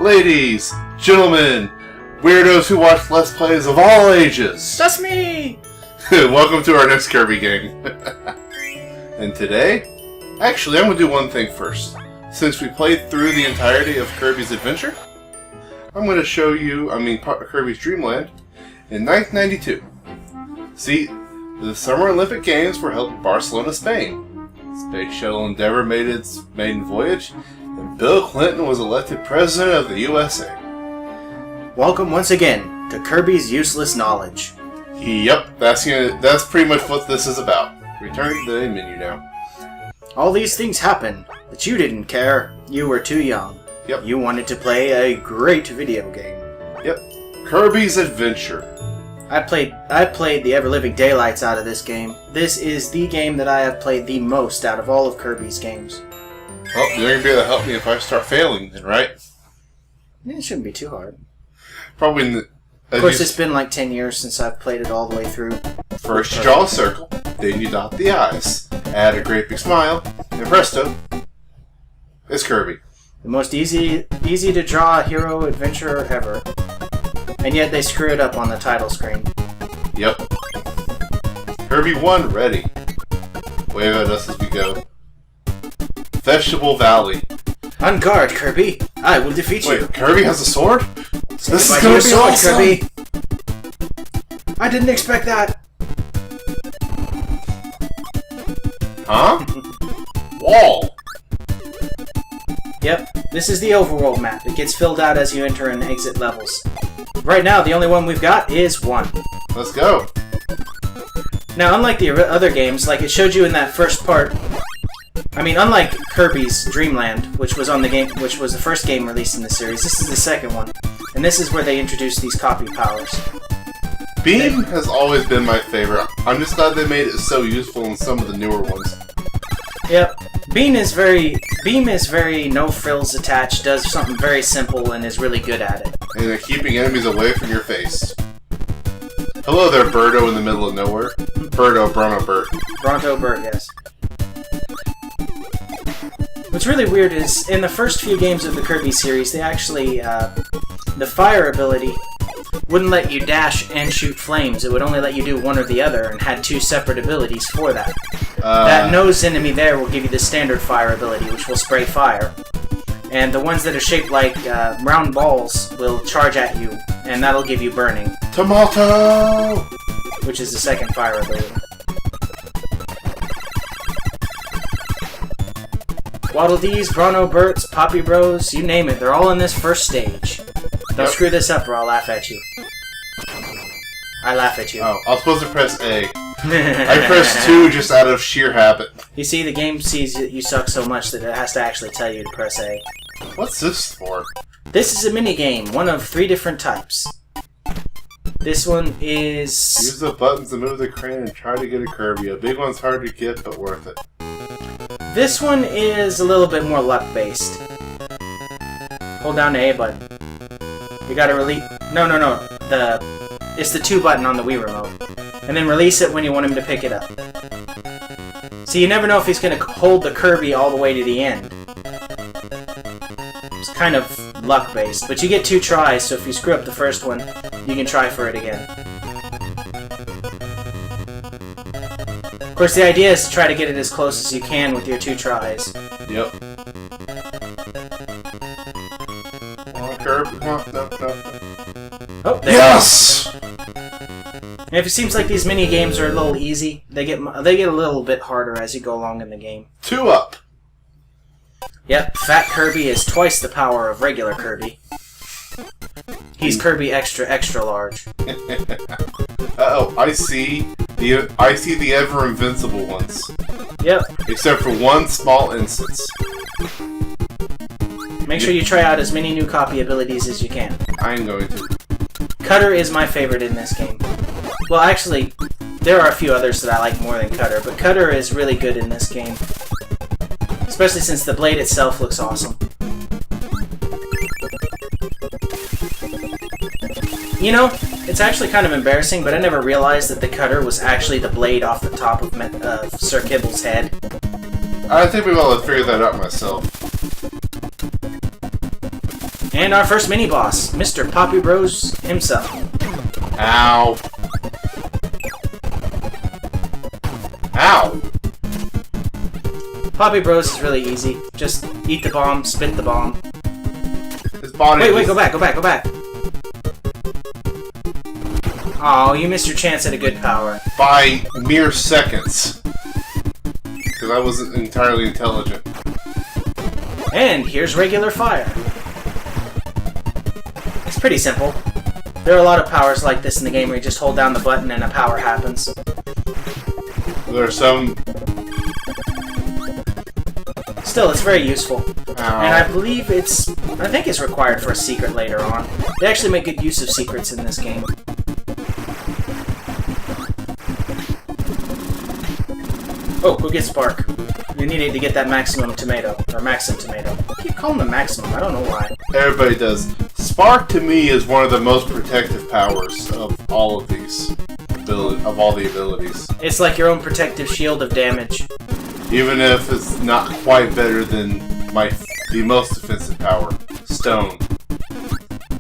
ladies, gentlemen, weirdos who watch Let's Plays of all ages. That's me! Welcome to our next Kirby game. And today, actually, I'm going to do one thing first. Since we played through the entirety of Kirby's Adventure, I'm going to show you, Kirby's Dream Land in 1992. See, the Summer Olympic Games were held in Barcelona, Spain. Space Shuttle Endeavour made its maiden voyage, and Bill Clinton was elected President of the USA. Welcome once again to Kirby's Useless Knowledge. Yep, that's pretty much what this is about. Return to the menu now. All these things happen, but you didn't care. You were too young. Yep. You wanted to play a great video game. Yep. Kirby's Adventure. I played the ever-living daylights out of this game. This is the game that I have played the most out of all of Kirby's games. Well, you're going to be able to help me if I start failing then, right? It shouldn't be too hard. Probably in the... Of course, it's been like 10 years since I've played it all the way through. First you draw a circle, then you dot the I's. Add a great big smile, and presto, it's Kirby. The most easy to draw hero adventure ever. And yet they screw it up on the title screen. Yep. Kirby 1 ready. Wave at us as we go. Vegetable Valley. On guard, Kirby. I will defeat you. Wait, Kirby has a sword? This is going to be awesome. Kirby. I didn't expect that. Huh? Wall. Yep, this is the overworld map. It gets filled out as you enter and exit levels. Right now, the only one we've got is 1. Let's go. Now, unlike the other games, like it showed you in that first part, unlike Kirby's Dream Land, which was the first game released in the series, this is the second one, and this is where they introduced these copy powers. Beam has always been my favorite. I'm just glad they made it so useful in some of the newer ones. Yep. Beam is very no frills attached, does something very simple, and is really good at it. And they're keeping enemies away from your face. Hello there, Birdo in the middle of nowhere. Bronto Burt, yes. What's really weird is, in the first few games of the Kirby series, they actually, the fire ability wouldn't let you dash and shoot flames. It would only let you do one or the other, and had 2 separate abilities for that. That nose enemy there will give you the standard fire ability, which will spray fire. And the ones that are shaped like round balls will charge at you, and that'll give you burning. Tomato! Which is the second fire ability. Waddle Dees, Bronto Burts, Poppy Bros, you name it, they're all in this first stage. Don't screw this up or I'll laugh at you. I laugh at you. Oh, I was supposed to press A. I pressed 2 just out of sheer habit. You see, the game sees that you suck so much that it has to actually tell you to press A. What's this for? This is a minigame, one of 3 different types. This one is... Use the buttons to move the crane and try to get a Kirby. A big one's hard to get, but worth it. This one is a little bit more luck-based. Hold down the A button. You gotta release... No. It's the 2 button on the Wii remote. And then release it when you want him to pick it up. So you never know if he's gonna hold the Kirby all the way to the end. It's kind of luck-based. But you get 2 tries, so if you screw up the first one, you can try for it again. Of course, the idea is to try to get it as close as you can with your 2 tries. Yep. Kirby, come on, no. Oh, there yes! And if it seems like these mini games are a little easy, they get a little bit harder as you go along in the game. 2 up. Yep, Fat Kirby is twice the power of regular Kirby. He's Kirby extra large. Uh-oh, I see the ever invincible ones. Yep. Except for one small instance. Make sure you try out as many new copy abilities as you can. I'm going to. Cutter is my favorite in this game. Well, actually, there are a few others that I like more than Cutter, but Cutter is really good in this game. Especially since the blade itself looks awesome. You know, it's actually kind of embarrassing, but I never realized that the Cutter was actually the blade off the top of Sir Kibble's head. I think we will have figured that out myself. And our first mini-boss, Mr. Poppy Bros himself. Ow. Ow. Poppy Bros is really easy. Just eat the bomb, spit the bomb. His body. Wait, go back. Oh, you missed your chance at a good power. By mere seconds. Because I wasn't entirely intelligent. And here's regular fire. It's pretty simple. There are a lot of powers like this in the game where you just hold down the button and a power happens. There are some... Still, it's very useful. Ow. And I believe I think it's required for a secret later on. They actually make good use of secrets in this game. Oh, go get Spark. You needed to get that maximum tomato. Or maximum tomato. I keep calling them maximum, I don't know why. Everybody does. Spark, to me, is one of the most protective powers of all of these. Of all the abilities. It's like your own protective shield of damage. Even if it's not quite better than the most defensive power, Stone.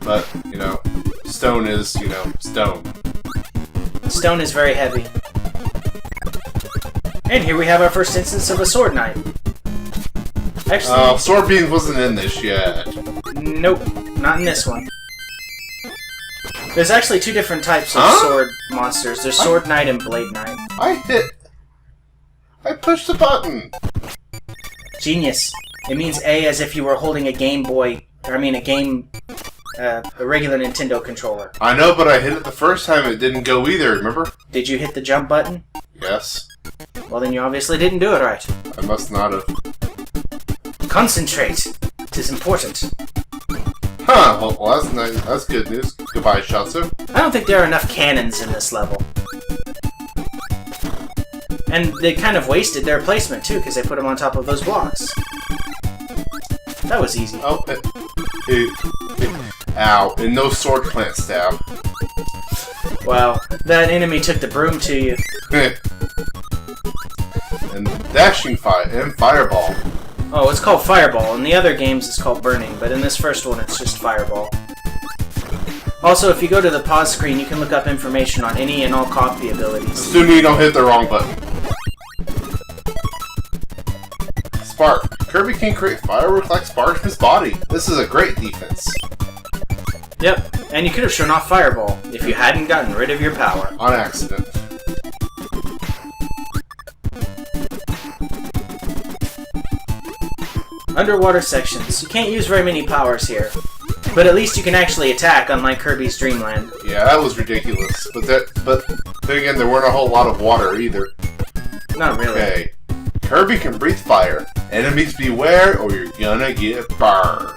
But, you know, Stone is, you know, Stone. Stone is very heavy. And here we have our first instance of a Sword Knight. Actually, Sword Beam wasn't in this yet. Nope, not in this one. There's actually two different types of sword monsters. There's Sword Knight and Blade Knight. I pushed the button! Genius. It means A as if you were holding a Game Boy, a regular Nintendo controller. I know, but I hit it the first time, it didn't go either, remember? Did you hit the jump button? Yes. Well, then you obviously didn't do it right. I must not have. Concentrate. It is important. Huh, well that's nice. That's good news. Goodbye, Shatsu. I don't think there are enough cannons in this level. And they kind of wasted their placement, too, because they put them on top of those blocks. That was easy. Oh, ow. And no sword plant stab. Wow, that enemy took the broom to you. And dashing and fireball. Oh, it's called Fireball. In the other games, it's called Burning, but in this first one, it's just Fireball. Also, if you go to the pause screen, you can look up information on any and all copy abilities. Assuming you don't hit the wrong button. Spark. Kirby can create fireworks like sparks from his body. This is a great defense. Yep, and you could have shown off Fireball if you hadn't gotten rid of your power. On accident. Underwater sections. You can't use very many powers here. But at least you can actually attack, unlike Kirby's Dream Land. Yeah, that was ridiculous. But then again, there weren't a whole lot of water either. Not really. Okay. Kirby can breathe fire. Enemies beware or you're gonna get burned.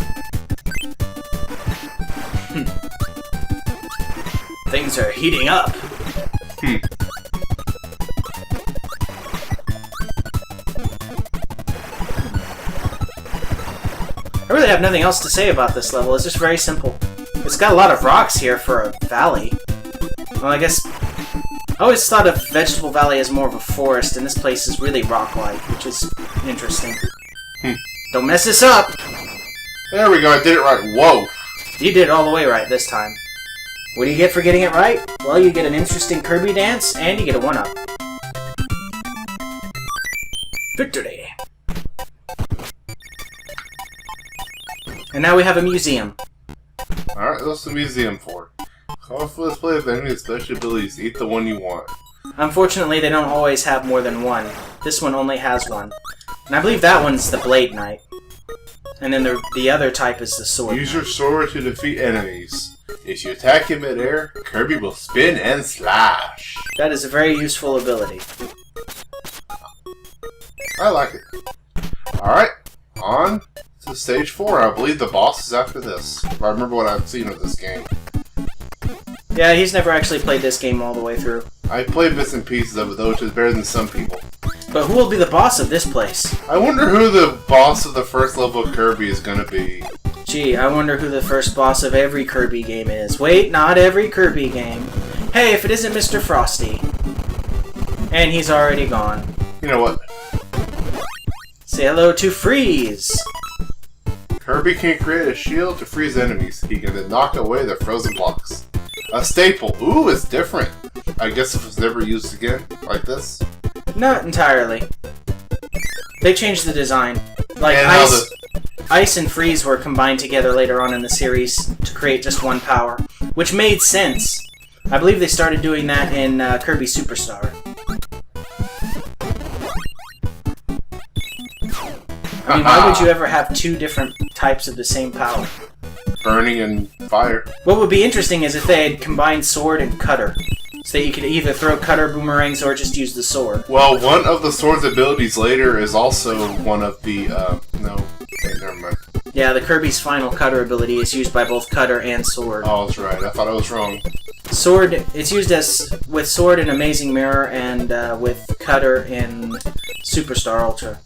Things are heating up. I really have nothing else to say about this level. It's just very simple. It's got a lot of rocks here for a valley. Well, I guess... I always thought of Vegetable Valley as more of a forest, and this place is really rock-like, which is interesting. Don't mess this up! There we go, I did it right. Whoa! You did it all the way right this time. What do you get for getting it right? Well, you get an interesting Kirby dance, and you get a 1-up. Victory! And now we have a museum. Alright, what's the museum for? Colorful display of enemies' special abilities. Eat the one you want. Unfortunately, they don't always have more than one. This one only has one. And I believe that one's the Blade Knight. And then the other type is the sword. Use your sword to defeat enemies. If you attack in midair, Kirby will spin and slash. That is a very useful ability. I like it. Alright, on to stage 4. I believe the boss is after this. If I remember what I've seen of this game. Yeah, he's never actually played this game all the way through. I played bits and pieces of it, though, which is better than some people. But who will be the boss of this place? I wonder who the boss of the first level of Kirby is gonna be. Gee, I wonder who the first boss of every Kirby game is. Wait, not every Kirby game. Hey, if it isn't Mr. Frosty. And he's already gone. You know what? Say hello to Freeze! Kirby can create a shield to freeze enemies. He can then knock away their frozen blocks. A staple. Ooh, it's different. I guess if it's never used again, like this. Not entirely. They changed the design. Like And ice and freeze were combined together later on in the series to create just one power, which made sense. I believe they started doing that in Kirby Superstar. I mean, why would you ever have two different types of the same power? Burning and fire. What would be interesting is if they had combined sword and cutter. So that you could either throw cutter boomerangs or just use the sword. Well, one of the sword's abilities later is also one of the, no. Okay, never mind. Yeah, the Kirby's final cutter ability is used by both cutter and sword. Oh, I was right. I thought I was wrong. Sword, it's used as with sword in Amazing Mirror and with cutter in Superstar Ultra.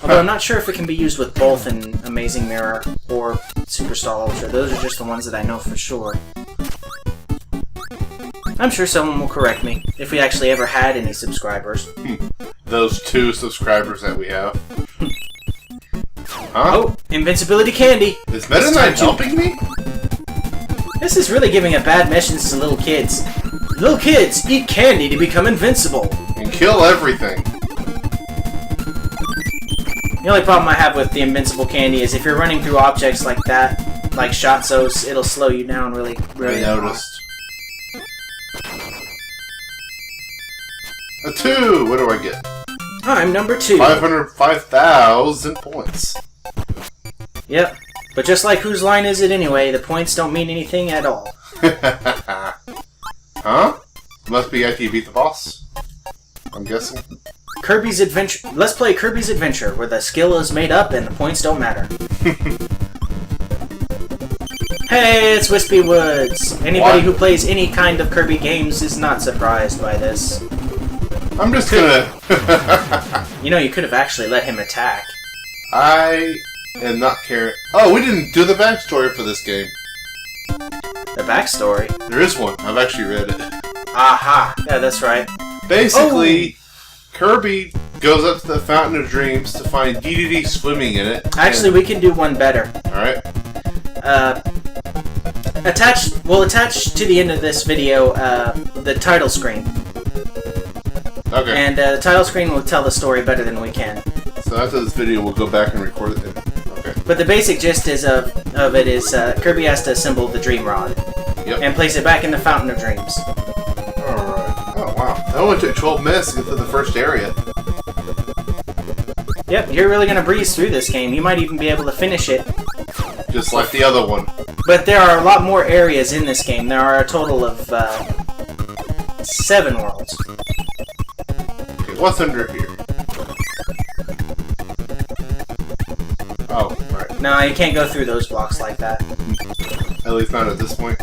Although I'm not sure if it can be used with both in Amazing Mirror or Superstar Ultra. Those are just the ones that I know for sure. I'm sure someone will correct me, if we actually ever had any subscribers. Those 2 subscribers that we have. Huh? Oh, Invincibility Candy! Is Meta Knight helping me? This is really giving a bad message to little kids. Little kids, eat candy to become invincible! And kill everything. The only problem I have with the invincible candy is if you're running through objects like that, like Shotzos, it'll slow you down really I noticed. A 2! What do I get? I'm number 2. 505,000 points. Yep. But just like whose line is it anyway, the points don't mean anything at all. Huh? Must be after you beat the boss. I'm guessing. Kirby's Adventure. Let's play Kirby's Adventure, where the skill is made up and the points don't matter. Hey, it's Whispy Woods! Anybody who plays any kind of Kirby games is not surprised by this. I'm just gonna... You know, you could have actually let him attack. I am not caring... Oh, we didn't do the backstory for this game. The backstory? There is one. I've actually read it. Aha! Yeah, that's right. Basically, Kirby goes up to the Fountain of Dreams to find Dedede swimming in it. Actually, we can do one better. Alright. We'll attach to the end of this video the title screen. Okay. And the title screen will tell the story better than we can. So after this video, we'll go back and record it then. Okay. But the basic gist is of it is Kirby has to assemble the Dream Rod. Yep. And place it back in the Fountain of Dreams. Alright. Oh, wow. That only took 12 minutes to get through the first area. Yep, you're really going to breeze through this game. You might even be able to finish it. Just like the other one. But there are a lot more areas in this game. There are a total of 7 worlds. Okay, what's under here? Oh, right. No, you can't go through those blocks like that. At least not at this point.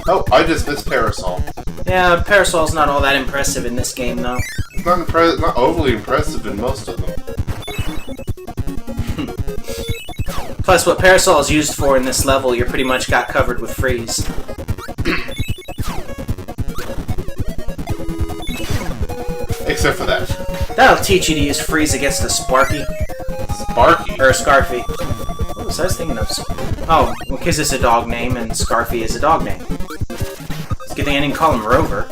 Oh, I just missed Parasol. Yeah, Parasol's not all that impressive in this game, though. It's not overly impressive in most of them. Plus, what Parasol is used for in this level, you're pretty much got covered with freeze. Except for that. That'll teach you to use freeze against a Sparky. Sparky? Or a Scarfy. What was I think of? Oh, well, because it's a dog name, and Scarfy is a dog name. It's a good thing I didn't call him Rover.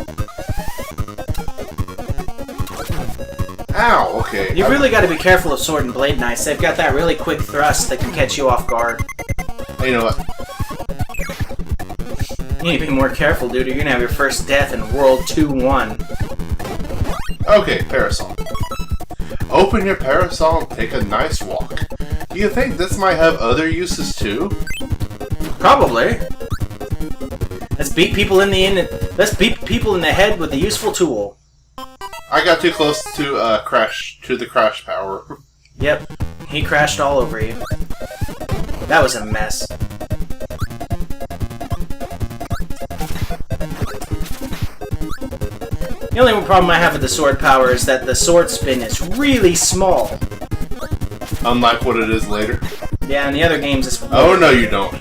Ow, okay. You've really got to be careful of Sword and Blade Knights. They've got that really quick thrust that can catch you off guard. You know what? You need to be more careful, dude, or you're gonna have your first death in World 2-1. Okay, Parasol. Open your parasol and take a nice walk. Do you think this might have other uses too? Probably. Let's beat people in the head with a useful tool. I got too close to the crash power. Yep, he crashed all over you. That was a mess. The only problem I have with the sword power is that the sword spin is really small. Unlike what it is later. Yeah, in the other games it's... Oh, no you don't.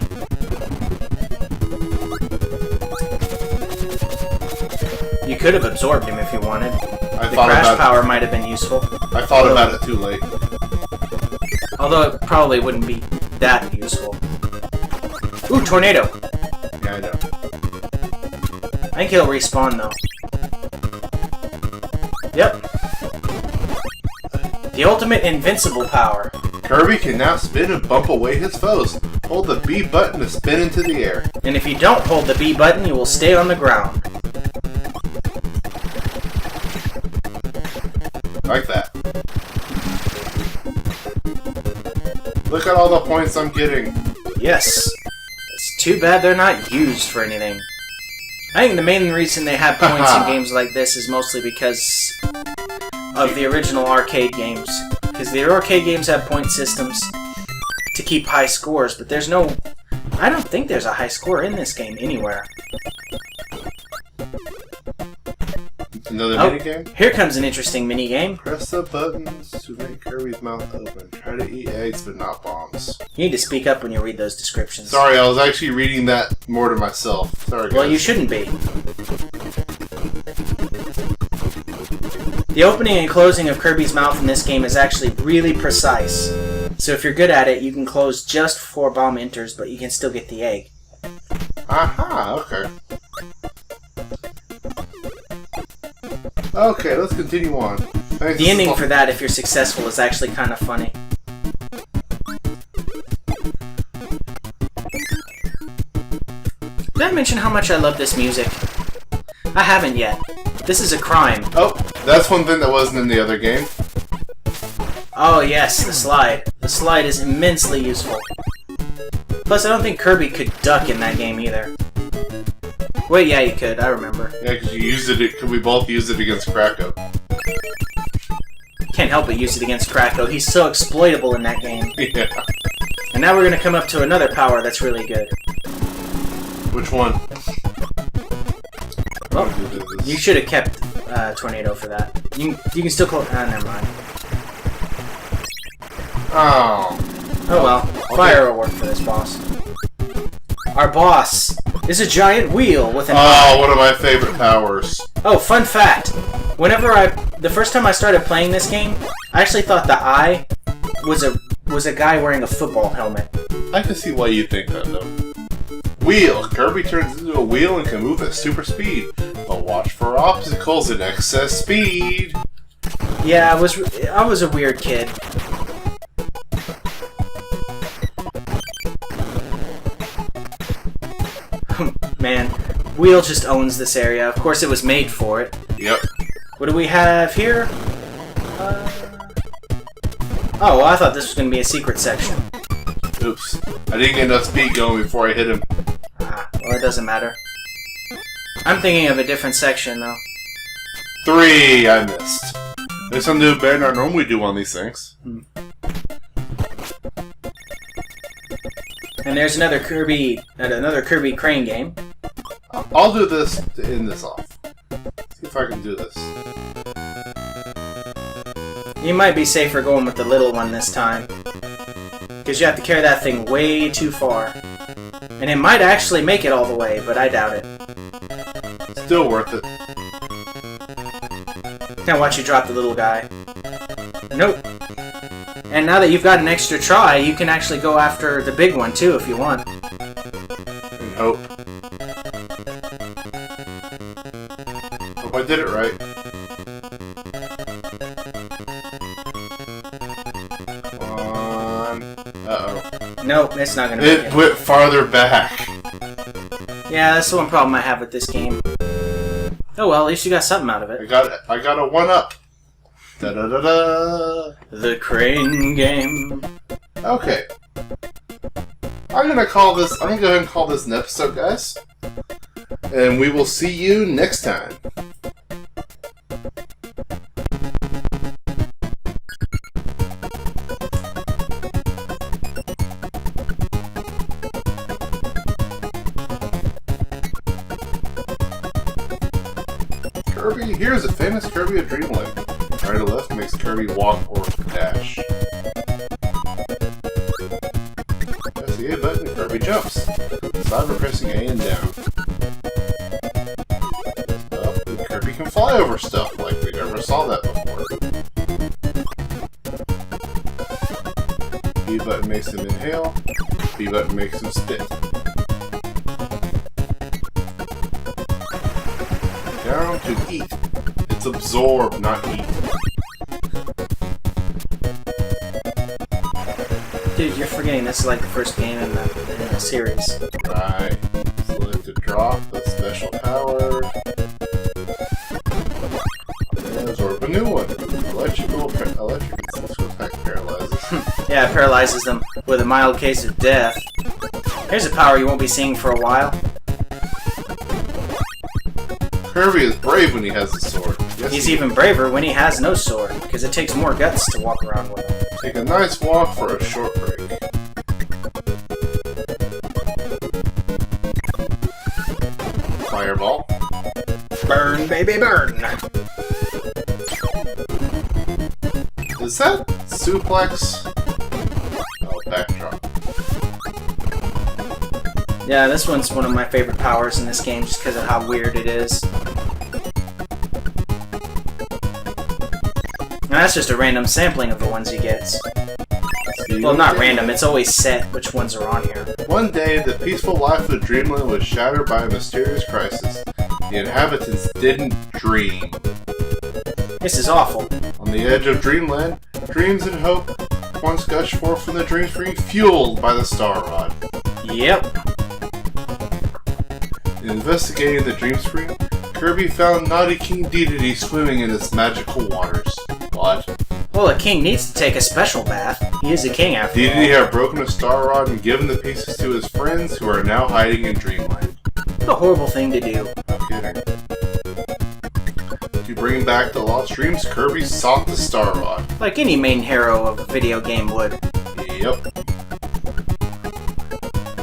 You could have absorbed him if you wanted. I The thought crash about power might have been useful. I thought about it too late. Although it probably wouldn't be that useful. Ooh, tornado! Yeah, I know. I think he'll respawn, though. Yep. The ultimate invincible power. Kirby can now spin and bump away his foes. Hold the B button to spin into the air. And if you don't hold the B button, you will stay on the ground. Like that. Look at all the points I'm getting. Yes. It's too bad they're not used for anything. I think the main reason they have points in games like this is mostly because of the original arcade games. Because the arcade games have point systems to keep high scores, but there's no... I don't think there's a high score in this game anywhere. Another minigame? Here comes an interesting minigame. Press the buttons to make Kirby's mouth open. Try to eat eggs, but not bombs. You need to speak up when you read those descriptions. Sorry, I was actually reading that more to myself. Sorry, guys. Well, you shouldn't be. The opening and closing of Kirby's mouth in this game is actually really precise. So if you're good at it, you can close just before bomb enters, but you can still get the egg. Aha, okay. Okay, let's continue on. Thanks. The ending for that, if you're successful, is actually kind of funny. Did I mention how much I love this music? I haven't yet. This is a crime. Oh, that's one thing that wasn't in the other game. Oh yes, the slide. The slide is immensely useful. Plus, I don't think Kirby could duck in that game either. Wait, yeah, you could. I remember. Yeah, because you used it. Because we both used it against Kracko. Can't help but use it against Kracko. He's so exploitable in that game. Yeah. And now we're gonna come up to another power that's really good. Which one? Well, you should have kept Tornado for that. You can still call... never mind. Oh. Oh well. Fire will work for this boss. Our boss is a giant wheel with an eye. One of my favorite powers. Oh, fun fact. The first time I started playing this game, I actually thought the eye was a guy wearing a football helmet. I can see why you think that, though. Wheel. Kirby turns into a wheel and can move at super speed. But watch for obstacles in excess speed. Yeah, I was a weird kid. Man, Wheel just owns this area. Of course, it was made for it. Yep. What do we have here? Oh, well, I thought this was going to be a secret section. Oops. I didn't get enough speed going before I hit him. Well, it doesn't matter. I'm thinking of a different section, though. 3, I missed. There's something to do better than I normally do on these things. And there's another Kirby crane game. I'll do this to end this off. See if I can do this. You might be safer going with the little one this time. Because you have to carry that thing way too far. And it might actually make it all the way, but I doubt it. Still worth it. Now watch you drop the little guy. Nope. And now that you've got an extra try, you can actually go after the big one too if you want. And hope. Hope I did it right. Come on. Uh-oh. Nope, it's not gonna make it. It went farther back. Yeah, that's the one problem I have with this game. Oh well, at least you got something out of it. I got a 1-up. Da-da-da-da. The crane game. Okay. I'm gonna go ahead and call this an episode, guys. And we will see you next time. Kirby, here's a famous Kirby of Dreamland. Right or left makes Kirby walk or dash. Press the A button and Kirby jumps. Stop for pressing A and down. Up, and Kirby can fly over stuff like we never saw that before. B button makes him inhale. B button makes him spit. Down to eat. It's absorb, not eat. Dude, you're forgetting this is like the first game in the series. Right. Select to drop the special power. And absorb a new one. Electric attack paralyzes. Yeah, it paralyzes them with a mild case of death. Here's a power you won't be seeing for a while. Kirby is brave when he has a sword. Yes, He's even braver when he has no sword, because it takes more guts to walk around with him. Take a nice walk for a short break. Fireball. Burn, baby, burn! Is that suplex? Oh, backdrop. Yeah, this one's one of my favorite powers in this game just because of how weird it is. And that's just a random sampling of the ones he gets. Well, not random, it's always set which ones are on here. One day, the peaceful life of Dreamland was shattered by a mysterious crisis. The inhabitants didn't dream. This is awful. On the edge of Dreamland, dreams and hope once gushed forth from the Dream Spring, fueled by the Star Rod. Yep. In investigating the Dream Spring, Kirby found naughty King Dedede swimming in its magical waters. What? Well, a king needs to take a special bath. He is a king after all. Dedede had broken a Star Rod and given the pieces to his friends who are now hiding in Dreamland. What a horrible thing to do. No kidding. To bring back the lost dreams, Kirby sought the Star Rod. Like any main hero of a video game would. Yep.